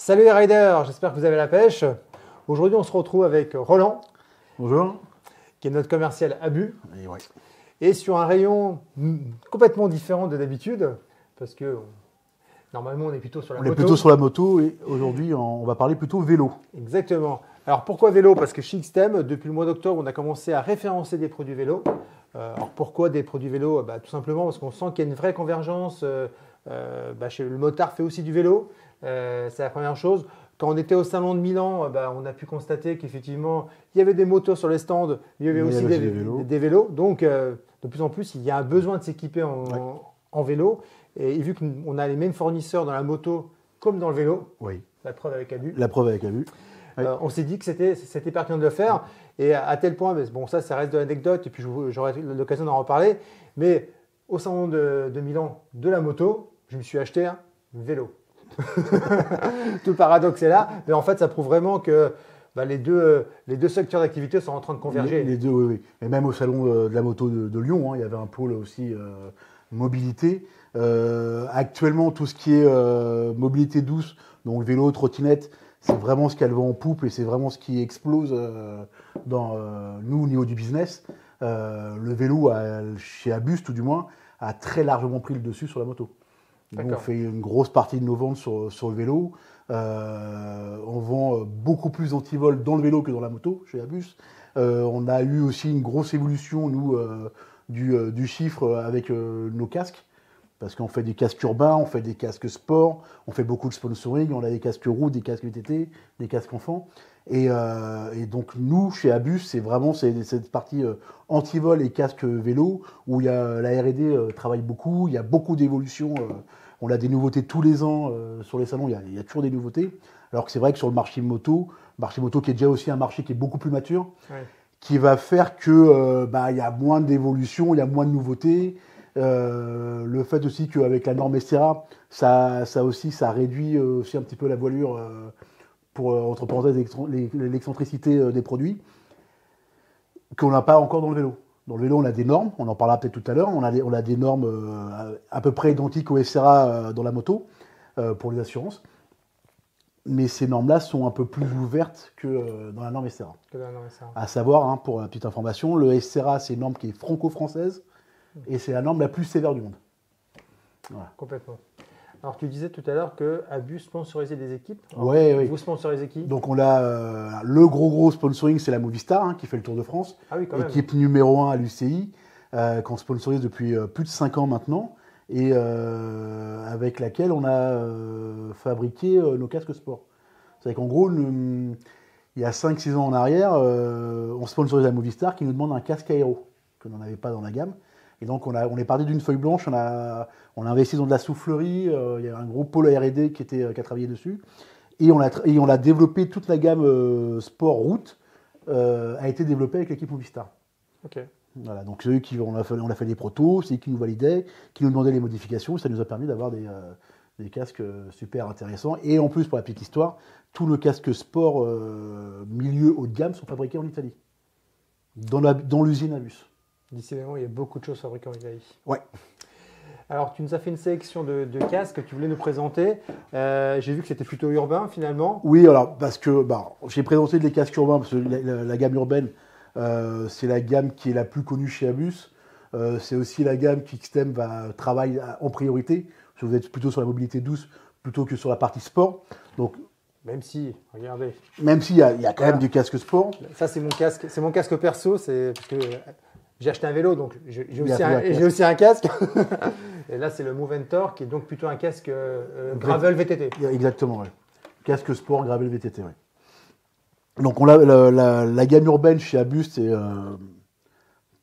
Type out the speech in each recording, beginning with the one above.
Salut les riders, j'espère que vous avez la pêche. Aujourd'hui, on se retrouve avec Roland, Bonjour. qui est notre commercial Abu, Et ouais. et sur un rayon complètement différent de d'habitude, parce que normalement, on est plutôt sur la On moto. est plutôt sur la moto et aujourd'hui, on va parler plutôt vélo. Exactement. Alors pourquoi vélo? Parce que chez XTEM, depuis le mois d'octobre, on a commencé à référencer des produits vélo. Alors pourquoi des produits vélo? Tout simplement parce qu'on sent qu'il y a une vraie convergence. Chez le motard fait aussi du vélo. C'est la première chose. Quand on était au salon de Milan, on a pu constater qu'effectivement, il y avait des motos sur les stands, il y avait aussi des vélos. Donc, de plus en plus, il y a un besoin de s'équiper en vélo. Et vu qu'on a les mêmes fournisseurs dans la moto comme dans le vélo, Oui. la preuve avec Abu. La preuve avec Abu. Ouais. On s'est dit que c'était pertinent de le faire. Et à tel point, bon, ça reste de l'anecdote, et puis j'aurai l'occasion d'en reparler. Mais au salon de Milan de la moto, je me suis acheté un vélo. Tout le paradoxe est là. Mais en fait, ça prouve vraiment que les deux secteurs d'activité sont en train de converger. Les deux, oui. Et même au salon de la moto de Lyon, il y avait un pôle aussi mobilité. Actuellement, tout ce qui est mobilité douce, donc vélo, trottinette, c'est vraiment ce qui a le vent en poupe et c'est vraiment ce qui explose dans nous au niveau du business. Le vélo, chez Abus tout du moins, a très largement pris le dessus sur la moto. Nous, on fait une grosse partie de nos ventes sur le vélo. On vend beaucoup plus d'antivol dans le vélo que dans la moto chez Abus. On a eu aussi une grosse évolution, nous, du chiffre avec nos casques. Parce qu'on fait des casques urbains, on fait des casques sport, on fait beaucoup de sponsoring, on a des casques routes, des casques VTT, des casques enfants. Et donc nous, chez Abus, c'est vraiment cette partie antivol et casque vélo où il y a la R&D travaille beaucoup, il y a beaucoup d'évolutions. On a des nouveautés tous les ans sur les salons, il y a toujours des nouveautés. Alors que c'est vrai que sur le marché moto qui est déjà aussi un marché qui est beaucoup plus mature, qui va faire que il y a moins d'évolution, il y a moins de nouveautés. Le fait aussi qu'avec la norme SRA, ça réduit aussi un petit peu la voilure pour, entre parenthèses, l'excentricité des produits, qu'on n'a pas encore dans le vélo. Dans le vélo, on a des normes, on en parlera peut-être tout à l'heure, on a des normes à peu près identiques au SRA dans la moto, pour les assurances. Mais ces normes-là sont un peu plus ouvertes que dans la norme SRA. À savoir, pour la petite information, le SRA, c'est une norme qui est franco-française, et c'est la norme la plus sévère du monde. Voilà. Complètement. Alors, tu disais tout à l'heure que Abus sponsorisait des équipes. Oui. Vous sponsorisez qui? Donc, on a le gros sponsoring, c'est la Movistar, qui fait le Tour de France. Ah oui, quand même. Équipe numéro 1 à l'UCI, qu'on sponsorise depuis plus de 5 ans maintenant, et avec laquelle on a fabriqué nos casques sport. C'est-à-dire qu'en gros, il y a 5-6 ans en arrière, on sponsorise la Movistar qui nous demande un casque aéro, que l'on n'avait pas dans la gamme. Et donc, on est parti d'une feuille blanche, on a investi dans de la soufflerie, il y a un gros pôle R&D qui a travaillé dessus. Et on a développé toute la gamme sport route, a été développée avec l'équipe Movistar. Ok. Voilà, donc c'est eux on a fait des protos, c'est eux qui nous validaient, qui nous demandaient les modifications, et ça nous a permis d'avoir des casques super intéressants. Et en plus, pour la petite histoire, tous nos casques sport milieu haut de gamme sont fabriqués en Italie, dans l'usine Abus. Décidément, il y a beaucoup de choses fabriquées en Italie. Ouais. Alors, tu nous as fait une sélection de casques que tu voulais nous présenter. J'ai vu que c'était plutôt urbain, finalement. Oui, alors, parce que j'ai présenté les casques urbains, parce que la gamme urbaine, c'est la gamme qui est la plus connue chez Abus. C'est aussi la gamme qu'XTEM va travailler en priorité, parce que vous êtes plutôt sur la mobilité douce, plutôt que sur la partie sport. Donc, même si, regardez. Même s'il y a quand même du casque sport. Ça, c'est mon casque perso, c'est parce que j'ai acheté un vélo, donc j'ai aussi un casque. Et là, c'est le Moventor, qui est donc plutôt un casque gravel VTT. Exactement, oui. Casque sport gravel VTT, oui. Donc, on a la gamme urbaine chez Abus, c'est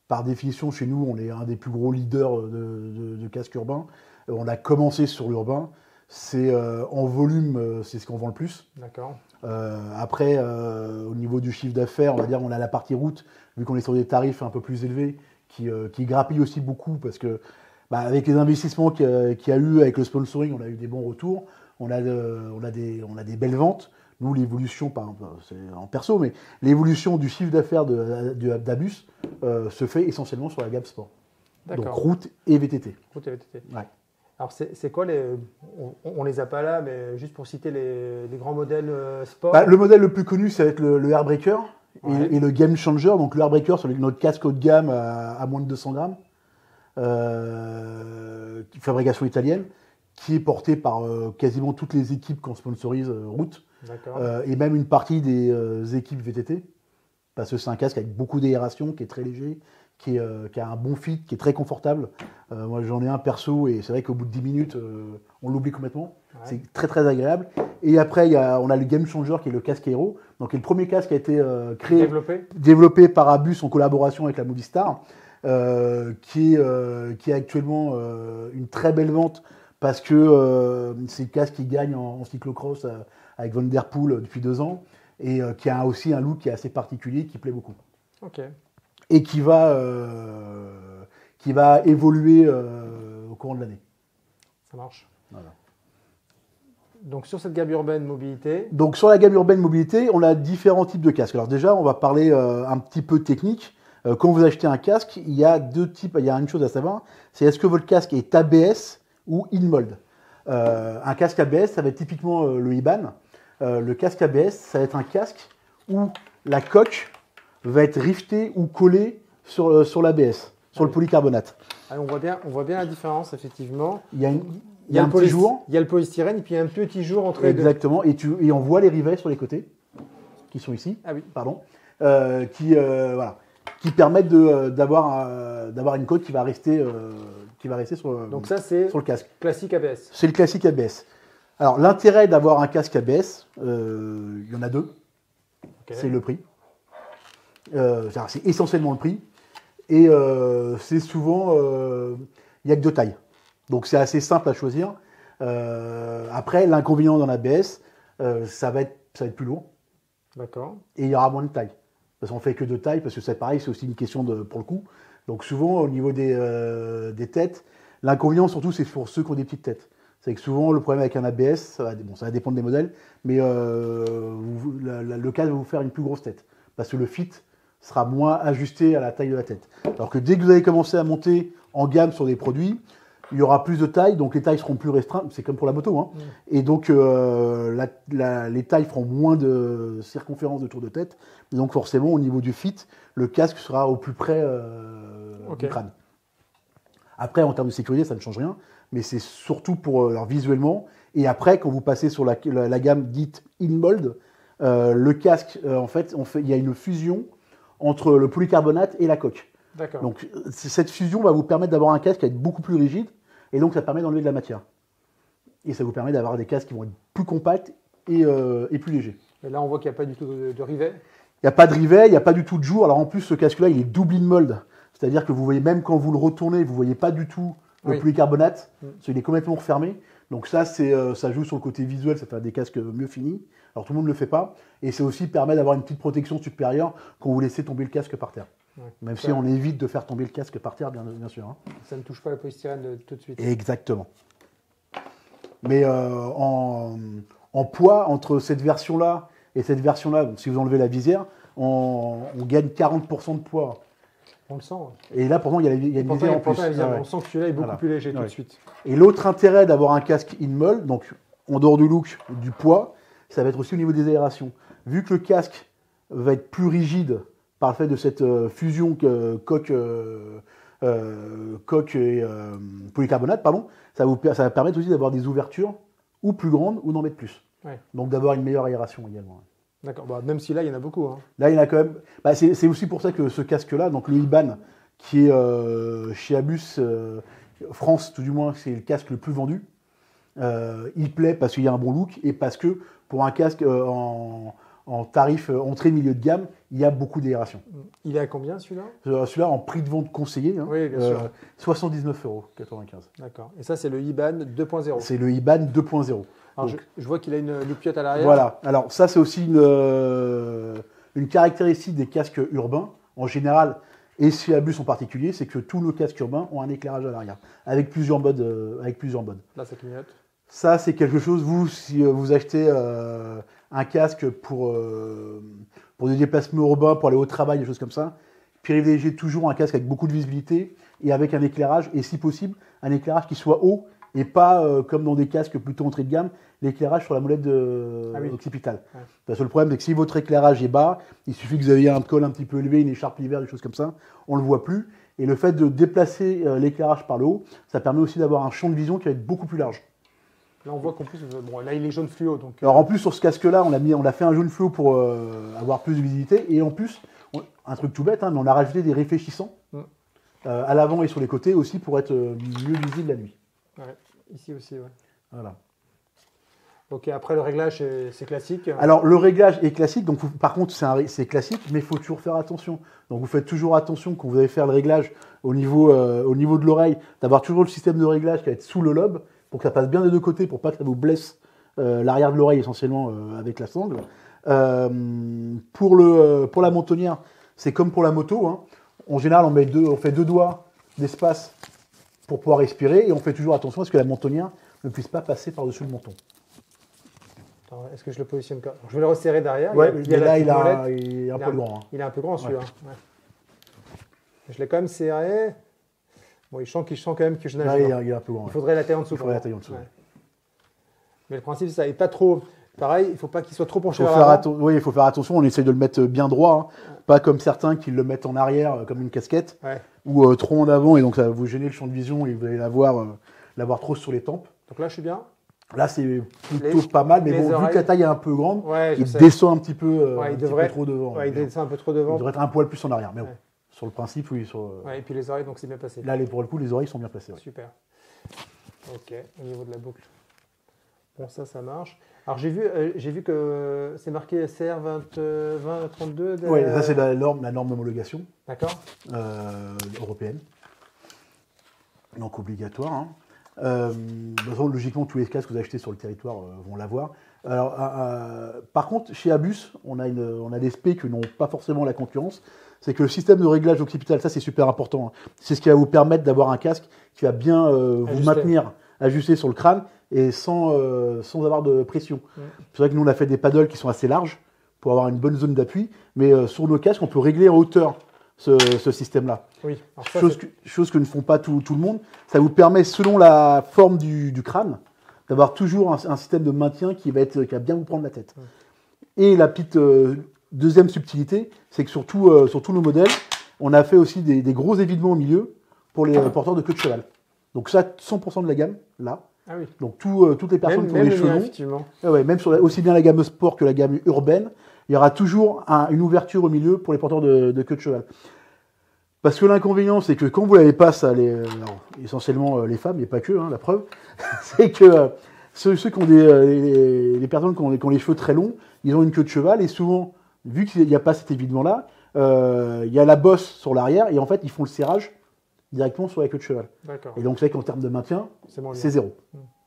par définition, chez nous, on est un des plus gros leaders de casques urbains. On a commencé sur l'urbain. C'est en volume, c'est ce qu'on vend le plus. D'accord. Après, au niveau du chiffre d'affaires, on va dire, on a la partie route, vu qu'on est sur des tarifs un peu plus élevés, qui grappillent aussi beaucoup, parce que avec les investissements qu'il y a eu avec le sponsoring, on a eu des bons retours, on a des belles ventes. Nous, l'évolution, c'est en perso, mais l'évolution du chiffre d'affaires d'Abus se fait essentiellement sur la gamme sport. Donc route et VTT. Route et VTT. Ouais. Alors, c'est quoi on les a pas là, mais juste pour citer les grands modèles sport. Le modèle le plus connu, ça va être le Airbreaker Ouais. et le Game Changer. Donc, le Airbreaker, c'est notre casque haut de gamme à moins de 200 grammes, fabrication italienne, qui est porté par quasiment toutes les équipes qu'on sponsorise route, D'accord. et même une partie des équipes VTT, parce que c'est un casque avec beaucoup d'aération, qui est très léger, qui a un bon fit, qui est très confortable. Moi, j'en ai un perso, et c'est vrai qu'au bout de 10 minutes, on l'oublie complètement. Ouais. C'est très très agréable. Et après, on a le Game Changer, qui est le casque Aero, donc qui est le premier casque qui a été développé par Abus en collaboration avec la Movistar, qui est actuellement une très belle vente, parce que c'est le casque qui gagne en cyclocross avec Van Der Poel depuis 2 ans, et qui a aussi un look qui est assez particulier, qui plaît beaucoup. Ok. Et qui va évoluer au courant de l'année. Ça marche. Voilà. Donc, sur cette gamme urbaine mobilité. Donc, sur la gamme urbaine mobilité, on a différents types de casques. Alors déjà, on va parler un petit peu technique. Quand vous achetez un casque, il y a 2 types. Il y a une chose à savoir, c'est est-ce que votre casque est ABS ou InMold. Un casque ABS, ça va être typiquement le IBAN. Le casque ABS, ça va être un casque où la coque va être rivetée ou collée sur l'ABS, sur le polycarbonate. Ah, on voit bien la différence, effectivement. Il y a un petit jour. Il y a le polystyrène et puis il y a un petit jour entre les deux. Exactement. Et on voit les rivets sur les côtés, qui sont ici. Ah oui. Pardon. Qui permettent d'avoir une coque qui va rester Donc ça, c'est sur le casque. Classique ABS. C'est le classique ABS. Alors, l'intérêt d'avoir un casque ABS, il y en a 2. Okay. C'est le prix. C'est essentiellement le prix. Et c'est souvent... il n'y a que 2 tailles. Donc, c'est assez simple à choisir. Après, l'inconvénient dans l'ABS, ça va être plus lourd. D'accord. Et il y aura moins de tailles. Parce qu'on ne fait que 2 tailles, parce que c'est pareil, c'est aussi une question pour le coup. Donc, souvent, au niveau des têtes, l'inconvénient, surtout, c'est pour ceux qui ont des petites têtes. C'est que souvent, le problème avec un ABS, ça va dépendre des modèles, mais le casque va vous faire une plus grosse tête. Parce que le fit sera moins ajusté à la taille de la tête. Alors que dès que vous allez commencer à monter en gamme sur des produits, il y aura plus de tailles, donc les tailles seront plus restreintes. C'est comme pour la moto. Hein. Et donc, les tailles feront moins de circonférence de tour de tête. Et donc, forcément, au niveau du fit, le casque sera au plus près du crâne. Après, en termes de sécurité, ça ne change rien. Mais c'est surtout pour visuellement. Et après, quand vous passez sur la gamme dite InMold, le casque, en fait, il y a une fusion entre le polycarbonate et la coque. D'accord. Donc, cette fusion va vous permettre d'avoir un casque qui va être beaucoup plus rigide. Et donc, ça permet d'enlever de la matière. Et ça vous permet d'avoir des casques qui vont être plus compacts et plus légers. Et là, on voit qu'il n'y a pas du tout de rivet. Il n'y a pas de rivet, il n'y a pas du tout de jour. Alors, en plus, ce casque-là, il est double InMold. C'est-à-dire que vous voyez, même quand vous le retournez, vous ne voyez pas du tout le polycarbonate. Parce qu'il est complètement refermé. Donc ça joue sur le côté visuel, ça fait des casques mieux finis. Alors, tout le monde ne le fait pas. Et ça aussi permet d'avoir une petite protection supérieure quand vous laissez tomber le casque par terre. Ouais, même si on évite de faire tomber le casque par terre, bien sûr. Hein. Ça ne touche pas la polystyrène tout de suite. Exactement. Mais en poids, entre cette version-là et cette version-là, si vous enlevez la visière, on gagne 40% de poids. On le sent. Et là, pourtant, il y a une visière en plus. On sent que celui-là est beaucoup plus léger tout de suite. Et l'autre intérêt d'avoir un casque InMold, donc en dehors du look, du poids, ça va être aussi au niveau des aérations. Vu que le casque va être plus rigide par le fait de cette fusion coque et polycarbonate, ça va permettre aussi d'avoir des ouvertures ou plus grandes ou d'en mettre plus. Ouais. Donc d'avoir une meilleure aération également. D'accord, même si là, il y en a beaucoup. Hein. Là, il y en a quand même. C'est aussi pour ça que ce casque-là, donc le IBAN, qui est chez Abus France, tout du moins, c'est le casque le plus vendu. Il plaît parce qu'il y a un bon look et parce que pour un casque en tarif entrée milieu de gamme, il y a beaucoup d'aération. Il est à combien celui-là ? Celui-là en prix de vente conseillé, hein, oui, bien sûr. 79,95 €. D'accord. Et ça, c'est le IBAN 2.0. C'est le IBAN 2.0. Alors, je vois qu'il a une loupiote à l'arrière. Voilà. Alors ça, c'est aussi une caractéristique des casques urbains. En général, et chez Abus en particulier, c'est que tous nos casques urbains ont un éclirage à l'arrière, avec plusieurs modes. Là, ça clignote. Ça, c'est quelque chose, si vous achetez un casque pour des déplacements urbains, pour aller au travail, des choses comme ça, privilégiez toujours un casque avec beaucoup de visibilité et avec un éclairage, et si possible, un éclairage qui soit haut et pas comme dans des casques plutôt entrée de gamme, l'éclairage sur la molette occipitale. Ouais. Parce que le problème, c'est que si votre éclairage est bas, il suffit que vous ayez un col un petit peu élevé, une écharpe l'hiver, des choses comme ça, on ne le voit plus. Et le fait de déplacer l'éclairage par le haut, ça permet aussi d'avoir un champ de vision qui va être beaucoup plus large. Là, on voit qu'en plus, bon, là, il est jaune fluo. Donc, Alors en plus, sur ce casque-là, on a fait un jaune fluo pour avoir plus de visibilité. Et en plus, un truc tout bête, hein, mais on a rajouté des réfléchissants à l'avant et sur les côtés aussi pour être mieux visible la nuit. Ouais, ici aussi, ouais. Voilà. Ok, après le réglage, c'est classique. Alors le réglage est classique, donc par contre c'est classique, mais il faut toujours faire attention. Donc vous faites toujours attention quand vous allez faire le réglage au niveau de l'oreille, d'avoir toujours le système de réglage qui va être sous le lobe, pour que ça passe bien des deux côtés, pour pas que ça vous blesse l'arrière de l'oreille essentiellement avec la sangle. Pour la mentonnière, c'est comme pour la moto, hein. En général on fait 2 doigts d'espace pour pouvoir respirer, et on fait toujours attention à ce que la mentonnière ne puisse pas passer par-dessus le menton. Est-ce que je le positionne comme je vais le resserrer derrière. Ouais, il là, il est un peu grand. Hein. Il est un peu grand celui-là. Ouais. Ouais. Je l'ai quand même serré. Bon, il sent quand même que je nage. Là, il est un peu grand. Il faudrait la taille en dessous. Il faudrait la taille en dessous. Ouais. Mais le principe, c'est ça. Et pas trop. Pareil, il ne faut pas qu'il soit trop penché vers l'avant. Oui, il faut faire attention. On essaye de le mettre bien droit. Hein. Pas comme certains qui le mettent en arrière, comme une casquette, ou trop en avant, et donc ça va vous gêner le champ de vision et vous allez l'avoir trop sur les tempes. Donc là, je suis bien. Là, c'est plutôt pas mal, mais bon, vu que la taille est un peu grande, il sais. descend un petit peu, trop devant. Il descend un peu trop devant. Il devrait être un poil plus en arrière, mais bon, sur le principe, oui. Et puis les oreilles, donc c'est bien passé. Là, pour le coup, les oreilles sont bien placées. Ouais. Super. Ok, au niveau de la boucle. Bon, ça marche. Alors, j'ai vu que c'est marqué SR 2032. Oui, ça, c'est la norme d'homologation. D'accord. Européenne. Donc, obligatoire. Hein. Logiquement, tous les casques que vous achetez sur le territoire vont l'avoir. Alors, par contre, chez Abus, on a des specs qui n'ont pas forcément la concurrence. C'est que le système de réglage occipital, ça c'est super important. Hein. C'est ce qui va vous permettre d'avoir un casque qui va bien vous maintenir ajusté sur le crâne et sans avoir de pression. C'est vrai que nous, on a fait des paddles qui sont assez larges pour avoir une bonne zone d'appui, mais sur nos casques, on peut régler en hauteur ce système-là. Oui. Chose que ne font pas tout le monde. Ça vous permet, selon la forme du crâne, d'avoir toujours un système de maintien qui va bien vous prendre la tête. Et la petite deuxième subtilité, c'est que sur tous nos modèles, on a fait aussi des gros évidements au milieu pour les porteurs de queue de cheval. Donc ça, 100% de la gamme, là. Ah oui. Donc toutes les personnes qui ont des cheveux, même sur aussi bien la gamme sport que la gamme urbaine, il y aura toujours une ouverture au milieu pour les porteurs de queue de cheval. Parce que l'inconvénient, c'est que quand vous l'avez pas, ça, essentiellement les femmes, et pas que, hein, la preuve, c'est que ceux qui ont les personnes qui ont les cheveux très longs, ils ont une queue de cheval, et souvent, vu qu'il n'y a pas cet évidement-là, il y a la bosse sur l'arrière, et en fait, ils font le serrage directement sur la queue de cheval. D'accord. Et donc, c'est vrai qu'en termes de maintien, c'est zéro.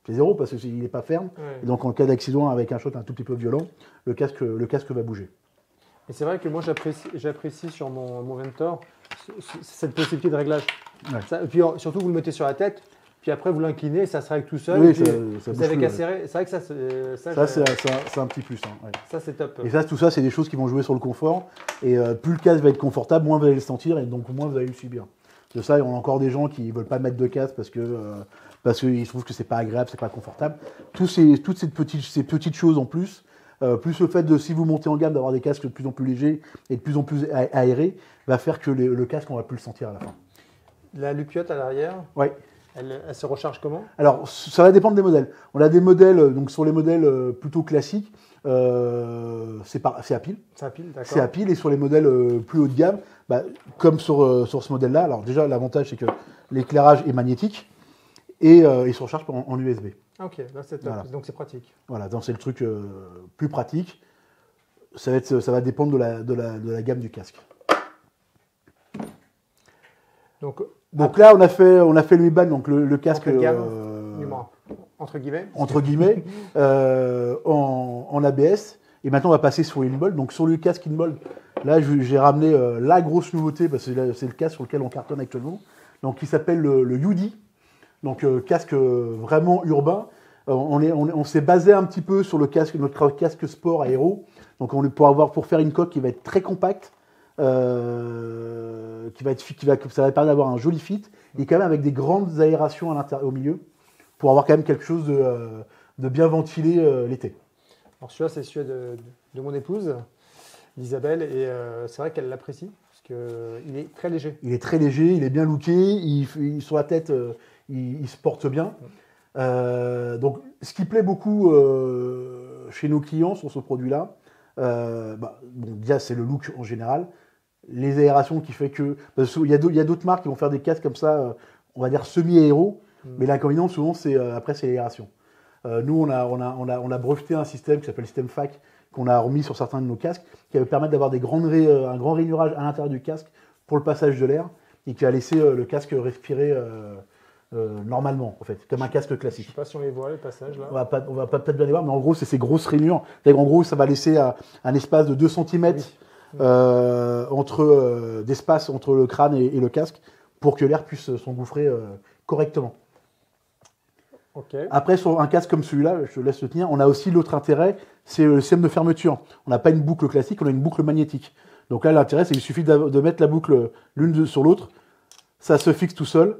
C'est zéro parce qu'il n'est pas ferme. Ouais. Et donc, en cas d'accident avec un choc un tout petit peu violent, le casque va bouger. Et c'est vrai que moi, j'apprécie sur mon Ventor cette possibilité de réglage. Ouais. Ça, et puis surtout, vous le mettez sur la tête, puis après, vous l'inclinez, ça se règle tout seul. Oui, vous avez qu'à serrer. C'est vrai que ça c'est un petit plus. Hein, ouais. Ça, c'est top. Et tout ça, c'est des choses qui vont jouer sur le confort. Et plus le casque va être confortable, moins vous allez le sentir, et donc moins vous allez le subir. De ça, on a encore des gens qui ne veulent pas mettre de casque parce qu'ils trouvent que c'est pas agréable, c'est pas confortable. Toutes ces petites choses en plus, plus le fait de, si vous montez en gamme, d'avoir des casques de plus en plus légers et de plus en plus aérés, va faire que le casque, on va plus le sentir à la fin. La lupiote à l'arrière, elle se recharge comment? Alors, ça va dépendre des modèles. On a des modèles, donc sur les modèles plutôt classiques, c'est à pile. C'est à pile, d'accord. C'est à pile, et sur les modèles plus haut de gamme, comme sur ce modèle-là, alors déjà l'avantage c'est que l'éclairage est magnétique et il se recharge en USB. Ok, là c'est top, donc c'est pratique. Voilà, donc c'est le truc plus pratique. Ça va dépendre de la gamme du casque. Donc là on a fait le Mi-Band, donc le casque entre guillemets en ABS. Et maintenant, on va passer sur InBolt. Donc, sur le casque InBolt, là, j'ai ramené la grosse nouveauté, parce que c'est le casque sur lequel on cartonne actuellement, donc qui s'appelle le UD. Donc, casque vraiment urbain. On s'est basé un petit peu sur notre casque sport aéro. Donc, pour faire une coque qui va être très compacte, ça va permettre d'avoir un joli fit, et quand même avec des grandes aérations au milieu, pour avoir quand même quelque chose de bien ventilé l'été. Alors celui-là, c'est celui de mon épouse, d'Isabelle, et c'est vrai qu'elle l'apprécie, parce qu'il est très léger. Il est très léger, il est bien looké, sur la tête, il se porte bien. Donc, ce qui plaît beaucoup chez nos clients sur ce produit-là, déjà, c'est le look en général. Les aérations qui fait que... Parce qu'il y a d'autres marques qui vont faire des casques comme ça, on va dire semi-aéro, mais l'inconvénient, souvent, après, c'est l'aération. Nous, on a breveté un système qui s'appelle le système FAC, qu'on a remis sur certains de nos casques, qui va permettre d'avoir un grand rainurage à l'intérieur du casque pour le passage de l'air, et qui va laisser le casque respirer normalement, en fait, comme un casque classique. Je ne sais pas si on les voit, les passages là. On va pas peut-être bien les voir, mais en gros, c'est ces grosses rainures. En gros, ça va laisser un espace de 2 cm d'espace entre le crâne et le casque pour que l'air puisse s'engouffrer correctement. Okay. Après, sur un casque comme celui-là, je te laisse le tenir, on a aussi l'autre intérêt, c'est le système de fermeture. On n'a pas une boucle classique, on a une boucle magnétique. Donc là, l'intérêt, c'est qu'il suffit de mettre la boucle l'une sur l'autre, ça se fixe tout seul.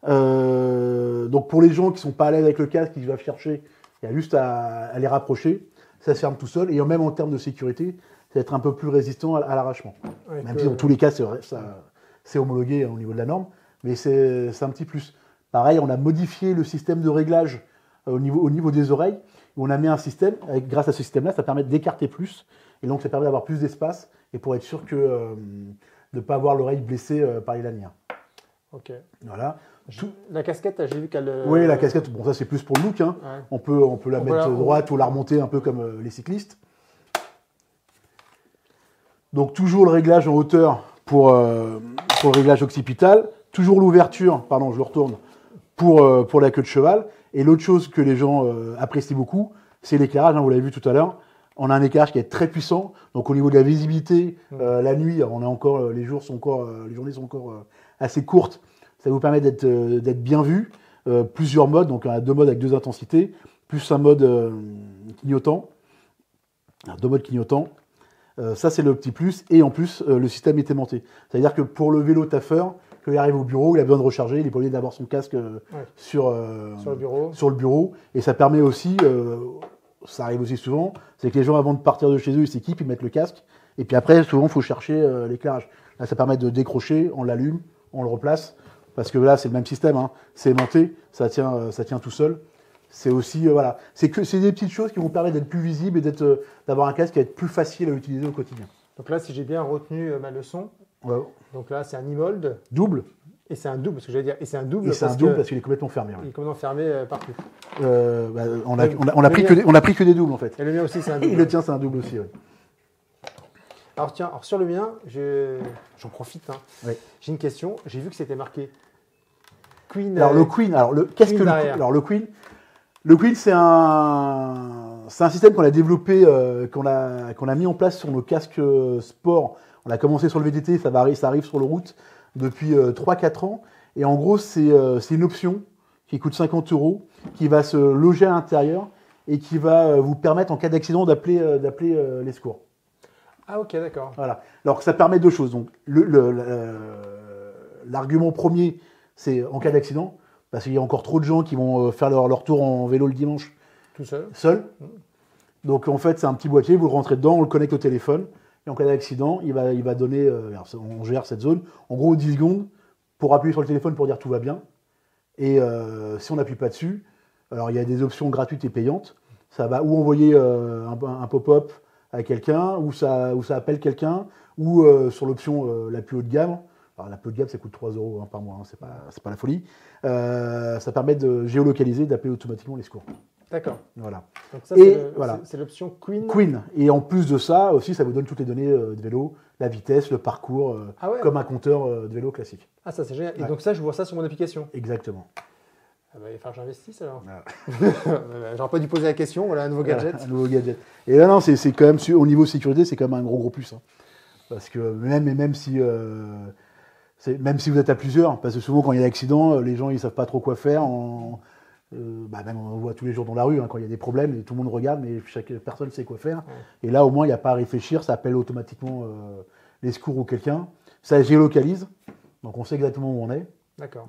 Donc pour les gens qui sont pas à l'aise avec le casque, qui doivent chercher, il y a juste à les rapprocher, ça se ferme tout seul. Et même en termes de sécurité, ça va être un peu plus résistant à l'arrachement. Ouais, même si dans tous les cas, c'est homologué au niveau de la norme, mais c'est un petit plus. Pareil, on a modifié le système de réglage au niveau des oreilles, où on a mis un système, grâce à ce système-là, ça permet d'écarter plus, et donc ça permet d'avoir plus d'espace, et pour être sûr de ne pas avoir l'oreille blessée par les lanières. Ok. Voilà. La casquette, j'ai vu qu'elle... Oui, la casquette, bon, ça c'est plus pour le look. Hein. Ouais. On peut la mettre droite ou la remonter un peu comme les cyclistes. Donc toujours le réglage en hauteur pour le réglage occipital. Toujours l'ouverture, pardon, je le retourne, pour la queue de cheval. Et l'autre chose que les gens apprécient beaucoup, c'est l'éclairage. Hein, vous l'avez vu tout à l'heure. On a un éclairage qui est très puissant. Donc au niveau de la visibilité, la nuit, les journées sont encore assez courtes. Ça vous permet d'être bien vu. Plusieurs modes, donc on a 2 modes avec 2 intensités, plus un mode clignotant. Alors, 2 modes clignotants. Ça, c'est le petit plus. Et en plus, le système est aimanté. C'est-à-dire que pour le vélo taffeur, quand il arrive au bureau, il a besoin de recharger, il n'est pas obligé d'avoir son casque sur le bureau. Et ça permet aussi, ça arrive aussi souvent, c'est que les gens, avant de partir de chez eux, ils s'équipent, ils mettent le casque. Et puis après, souvent, il faut chercher l'éclairage. Là, ça permet de décrocher, on l'allume, on le replace. Parce que là, c'est le même système, hein. C'est aimanté, ça tient tout seul. C'est aussi, voilà, c'est des petites choses qui vont permettre d'être plus visible et d'avoir un casque qui va être plus facile à utiliser au quotidien. Donc là, si j'ai bien retenu ma leçon, donc là, c'est un e-mold. Double. Et c'est un double, parce que j'allais dire, et c'est un double. Et c'est un double parce qu'il est complètement fermé. Ouais. Il est complètement fermé partout. On a pris que des doubles en fait. Et le mien aussi, c'est un double. Et le tien, c'est un double aussi, oui. Alors tiens, sur le mien, j'en profite. Hein. Oui. J'ai une question. J'ai vu que c'était marqué Queen. Alors le Queen, qu'est-ce que le Queen? Le Queen, c'est un système qu'on a développé, qu'on a mis en place sur nos casques sport. On a commencé sur le VTT, ça arrive sur le route depuis 3-4 ans. Et en gros, c'est une option qui coûte 50 €, qui va se loger à l'intérieur et qui va vous permettre, en cas d'accident, d'appeler les secours. Ah ok, d'accord. Voilà. Alors ça permet 2 choses. Donc l'argument premier, c'est en cas d'accident, parce qu'il y a encore trop de gens qui vont faire leur tour en vélo le dimanche. Tout seul. Seul. Donc en fait, c'est un petit boîtier, vous le rentrez dedans, on le connecte au téléphone, et en cas d'accident, il va donner, on gère cette zone, en gros 10 secondes pour appuyer sur le téléphone pour dire tout va bien. Et si on n'appuie pas dessus, alors il y a des options gratuites et payantes, ça va ou envoyer un pop-up à quelqu'un, ou ça appelle quelqu'un, ou sur l'option la plus haut de gamme. Alors la plus haut de gamme, ça coûte 3 € par mois, hein, c'est pas la folie. Ça permet de géolocaliser, d'appeler automatiquement les secours. D'accord. Voilà. Donc ça, c'est l'option Queen. Queen. Et en plus de ça, aussi, ça vous donne toutes les données de vélo, la vitesse, le parcours, comme un compteur de vélo classique. Ah, ça c'est génial. Et donc ça, je vois ça sur mon application. Exactement. Ah bah, il va falloir que j'investisse alors. J'aurais pas dû poser la question, voilà un nouveau gadget. Un nouveau gadget. Et là, non, c'est quand même, au niveau sécurité, c'est quand même un gros plus. Hein. Parce que même si vous êtes à plusieurs, parce que souvent quand il y a un accident, les gens ils savent pas trop quoi faire. Même on voit tous les jours dans la rue, hein, quand il y a des problèmes, et tout le monde regarde, mais chaque personne sait quoi faire. Ouais. Et là, au moins, il n'y a pas à réfléchir, ça appelle automatiquement les secours ou quelqu'un. Ça géolocalise, donc on sait exactement où on est. D'accord.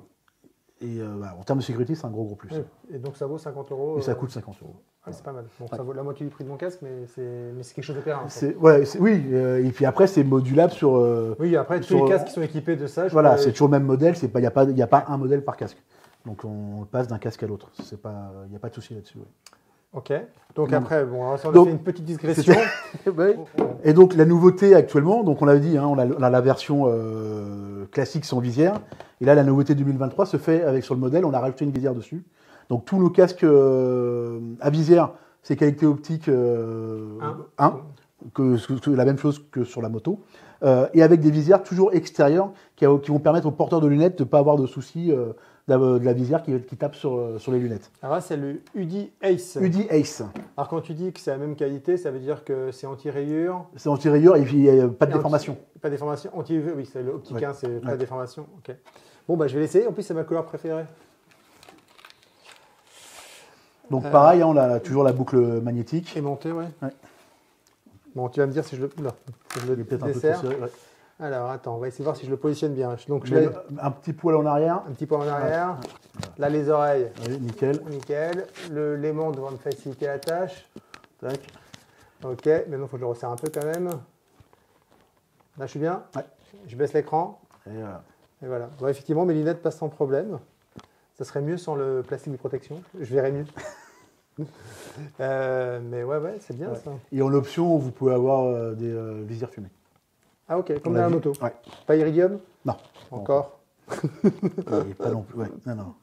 Et en termes de sécurité, c'est un gros plus. Oui. Et donc ça vaut 50 €. Et ça coûte 50 €. Ah, c'est pas mal. Bon, ça vaut la moitié du prix de mon casque, mais c'est quelque chose de pérenne. Oui, et puis après, c'est modulable sur. Oui, après, tous les casques qui sont équipés de ça. Voilà, c'est toujours le même modèle, il n'y a pas un modèle par casque. Donc on passe d'un casque à l'autre. Il n'y a pas de souci là-dessus. Ouais. Ok. Donc après, bon, on a fait une petite digression. Et donc la nouveauté actuellement, donc on l'avait dit, hein, on a la version classique sans visière. Et là, la nouveauté 2023 se fait sur le modèle, on a rajouté une visière dessus. Donc tous nos casques à visière, c'est qualité optique 1, la même chose que sur la moto. Et avec des visières toujours extérieures qui vont permettre aux porteurs de lunettes de ne pas avoir de soucis de la visière qui tape sur les lunettes. Alors là, c'est le UDI Ace. UDI Ace. Alors quand tu dis que c'est la même qualité, ça veut dire que c'est anti-rayure. C'est anti-rayure et puis il n'y a pas de déformation. Pas de déformation. Anti-UV, oui, c'est l'optique 1, c'est pas de déformation. Ok. Bon, bah, je vais l'essayer. En plus, c'est ma couleur préférée. Donc pareil, hein, on a toujours la boucle magnétique. Aimantée, ouais. Bon, tu vas me dire si je le desserre. Alors, attends, on va essayer de voir si je le positionne bien. Donc, un petit poil en arrière. Un petit poil en arrière. Là, les oreilles. Oui, nickel. Nickel. L'aimant devant me faciliter la tâche. Tac. Ok, maintenant, il faut que je le resserre un peu quand même. Là, je suis bien. Ouais. Je baisse l'écran. Et voilà. Bon, effectivement, mes lunettes passent sans problème. Ça serait mieux sans le plastique de protection. Je verrais mieux. Mais ouais, c'est bien ça. Et en option, vous pouvez avoir des visières fumées. Ah ok, comme dans la moto. Ouais. Pas iridium? Non. Encore. Pas non plus. Ouais. Non.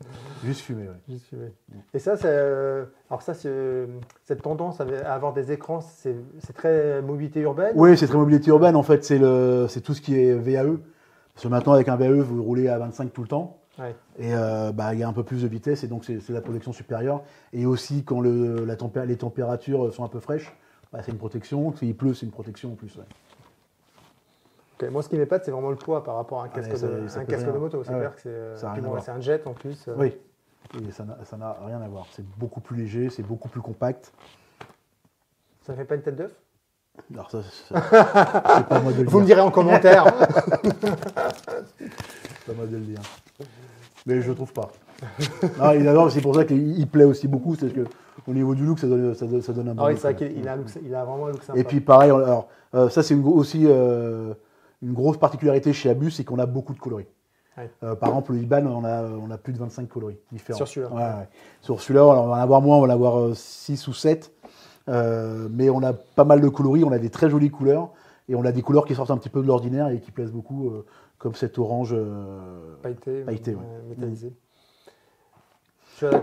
Juste fumé. Ouais. Juste fumé. Et ça, cette tendance à avoir des écrans, c'est très mobilité urbaine? Oui, c'est très mobilité urbaine. En fait, c'est tout ce qui est VAE. Parce que maintenant, avec un VAE, vous roulez à 25 tout le temps. Ouais. Et il y a un peu plus de vitesse et donc c'est la protection supérieure. Et aussi, quand les températures sont un peu fraîches, c'est une protection. S'il pleut, c'est une protection en plus. Ouais. Okay. Moi, ce qui m'épate, c'est vraiment le poids par rapport à un casque de moto. C'est clair que c'est un jet en plus. Oui, et ça n'a rien à voir. C'est beaucoup plus léger, c'est beaucoup plus compact. Ça ne fait pas une tête d'œuf? Alors ça, c'est pas moi de le dire. Vous me direz en commentaire. C'est pas moi de le dire. Mais je ne trouve pas. Non, c'est pour ça qu'il plaît aussi beaucoup. C'est qu'au niveau du look, ça donne un bon look. C'est vrai qu'il a vraiment un look sympa. Et puis pareil, alors, ça c'est aussi une grosse particularité chez Abus, c'est qu'on a beaucoup de coloris. Ouais. Par exemple, le IBAN, on a plus de 25 coloris différents. Sur celui-là. Ouais. Sur celui-là, on va en avoir moins, on va en avoir 6 ou 7. Mais on a pas mal de coloris, on a des très jolies couleurs. Et on a des couleurs qui sortent un petit peu de l'ordinaire et qui plaisent beaucoup, comme cet orange pailleté métallisé.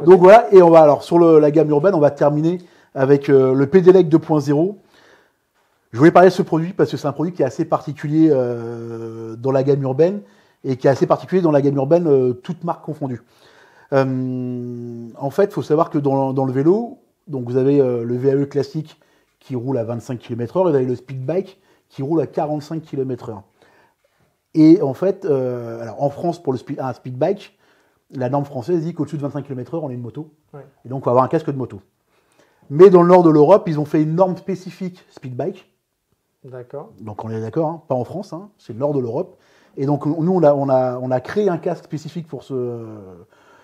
Donc voilà, et on va alors sur la gamme urbaine, on va terminer avec le Pedelec 2.0. Je voulais parler de ce produit parce que c'est un produit qui est assez particulier dans la gamme urbaine et qui est assez particulier dans la gamme urbaine, toutes marques confondues. En fait, il faut savoir que dans le vélo, donc vous avez le VAE classique qui roule à 25 km/h et vous avez le speed bike qui roule à 45 km/h. Et en fait, alors en France, pour un speed bike, la norme française dit qu'au-dessus de 25 km/h, on est une moto. Ouais. Et donc, on va avoir un casque de moto. Mais dans le nord de l'Europe, ils ont fait une norme spécifique speed bike. D'accord. Donc, on est d'accord, hein, pas en France, hein, c'est le nord de l'Europe. Et donc, nous, on a créé un casque spécifique pour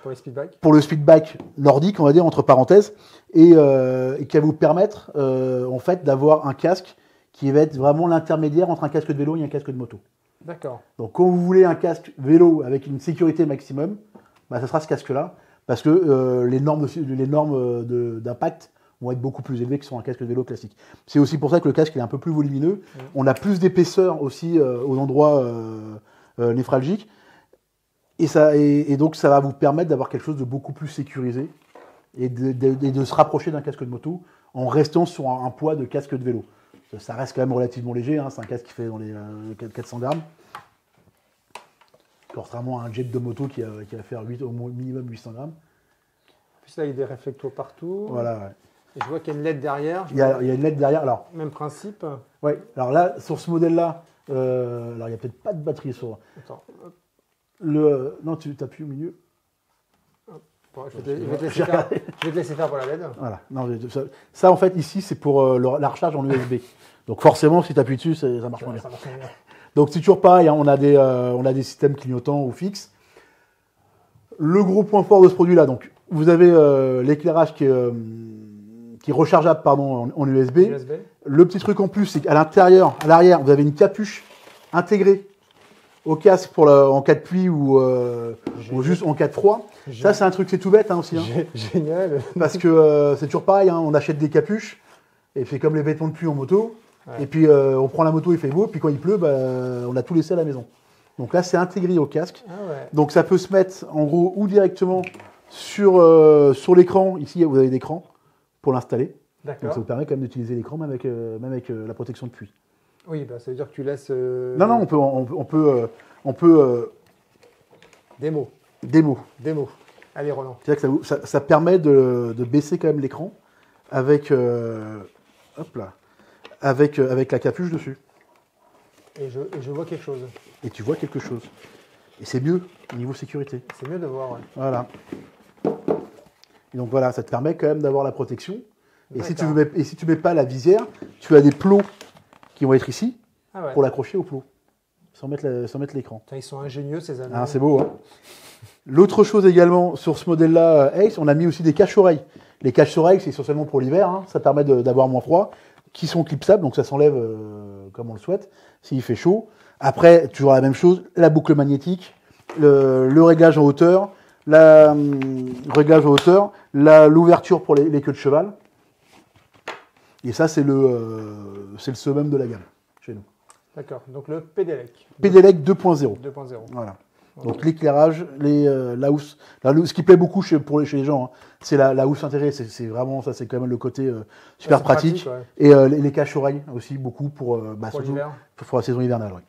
les speed bikes. Pour le speed bike nordique, on va dire, entre parenthèses, et qui va vous permettre, en fait, d'avoir un casque qui va être vraiment l'intermédiaire entre un casque de vélo et un casque de moto. D'accord. Donc, quand vous voulez un casque vélo avec une sécurité maximum, ça sera ce casque-là, parce que les normes d'impact vont être beaucoup plus élevées que sur un casque de vélo classique. C'est aussi pour ça que le casque est un peu plus volumineux. On a plus d'épaisseur aussi aux endroits névralgiques. Et donc, ça va vous permettre d'avoir quelque chose de beaucoup plus sécurisé et de se rapprocher d'un casque de moto en restant sur un poids de casque de vélo. Ça reste quand même relativement léger, hein, c'est un casque qui fait dans les 400 grammes. Contrairement à un jet de moto qui va faire au minimum 800 grammes. En plus, là, il y a des réflectos partout. Voilà, ouais. Et je vois qu'il y a une LED derrière. Il y a une LED derrière. Alors, même principe. Oui, alors là, sur ce modèle-là, alors il n'y a peut-être pas de batterie sur. Attends. Non, tu t'appuies au milieu. Bon, je vais te laisser faire pour la LED. Voilà. Non, ça, en fait, ici, c'est pour la recharge en USB. Donc, forcément, si tu appuies dessus, ça marche moins bien. Ça marche bien. Donc c'est toujours pareil, hein, on a des systèmes clignotants ou fixes. Le gros point fort de ce produit-là, donc, vous avez l'éclairage qui est rechargeable en USB. USB. Le petit truc en plus, c'est qu'à l'intérieur, à l'arrière, vous avez une capuche intégrée au casque en cas de pluie ou juste en cas de froid. Ça, c'est un truc, c'est tout bête aussi. Génial. Parce que c'est toujours pareil, on achète des capuches, et c'est comme les vêtements de pluie en moto. Ouais. Et puis on prend la moto, il fait beau, puis quand il pleut, on a tout laissé à la maison. Donc là, c'est intégré au casque. Ah ouais. Donc ça peut se mettre en gros ou directement sur l'écran. Ici, vous avez l'écran pour l'installer. Donc D'accord. ça vous permet quand même d'utiliser l'écran même avec la protection de pluie. Oui, bah, ça veut dire que tu laisses. Non, on peut Démo. démo. Allez, Roland. C'est-à-dire que ça permet de baisser quand même l'écran avec avec la capuche dessus. Et je vois quelque chose. Et tu vois quelque chose. Et c'est mieux au niveau sécurité. C'est mieux de voir. Ouais. Voilà. Et donc voilà, ça te permet quand même d'avoir la protection. Et si tu mets pas la visière, tu as des plots qui vont être ici pour l'accrocher au plot, sans mettre l'écran. Ils sont ingénieux ces anneaux. Ah, c'est beau, hein. L'autre chose également, sur ce modèle-là, Ace, on a mis aussi des caches-oreilles. Les caches-oreilles, c'est essentiellement pour l'hiver, hein. Ça permet d'avoir moins froid, qui sont clipsables, donc ça s'enlève comme on le souhaite, s'il fait chaud. Après, toujours la même chose, la boucle magnétique, le réglage en hauteur, l'ouverture pour les queues de cheval. Et ça, c'est le summum de la gamme chez nous. D'accord, donc le Pedelec. Pedelec 2.0. 2.0. Voilà. Donc l'éclairage, la housse. Ce qui plaît beaucoup chez les gens, hein, c'est la housse intégrée. C'est vraiment ça, c'est quand même le côté super pratique. Et les caches-oreilles aussi, beaucoup pour l'hiver. Pour la saison hivernale. Ouais.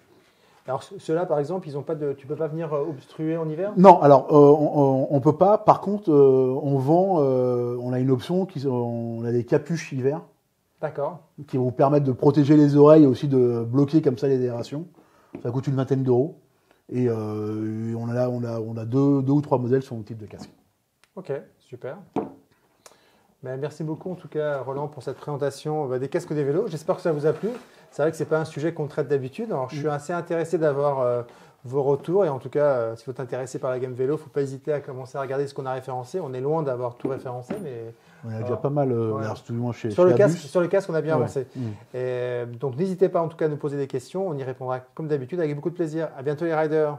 Alors ceux-là, par exemple, ils ont pas tu peux pas venir obstruer en hiver? Non, alors on peut pas. Par contre, on vend, on a une option, on a des capuches hiver. D'accord. Qui vont vous permettre de protéger les oreilles et aussi de bloquer comme ça les aérations. Ça coûte une vingtaine d'euros. Et on a deux ou trois modèles sur mon type de casque. Ok, super. Merci beaucoup en tout cas Roland pour cette présentation des casques des vélos. J'espère que ça vous a plu. C'est vrai que ce n'est pas un sujet qu'on traite d'habitude. Alors je suis assez intéressé d'avoir vos retours et en tout cas si vous êtes intéressé par la gamme vélo, il ne faut pas hésiter à commencer à regarder ce qu'on a référencé. On est loin d'avoir tout référencé, mais on a déjà pas mal sur le casque on a bien avancé. Ouais. Donc n'hésitez pas en tout cas à nous poser des questions. On y répondra comme d'habitude avec beaucoup de plaisir. À bientôt les riders.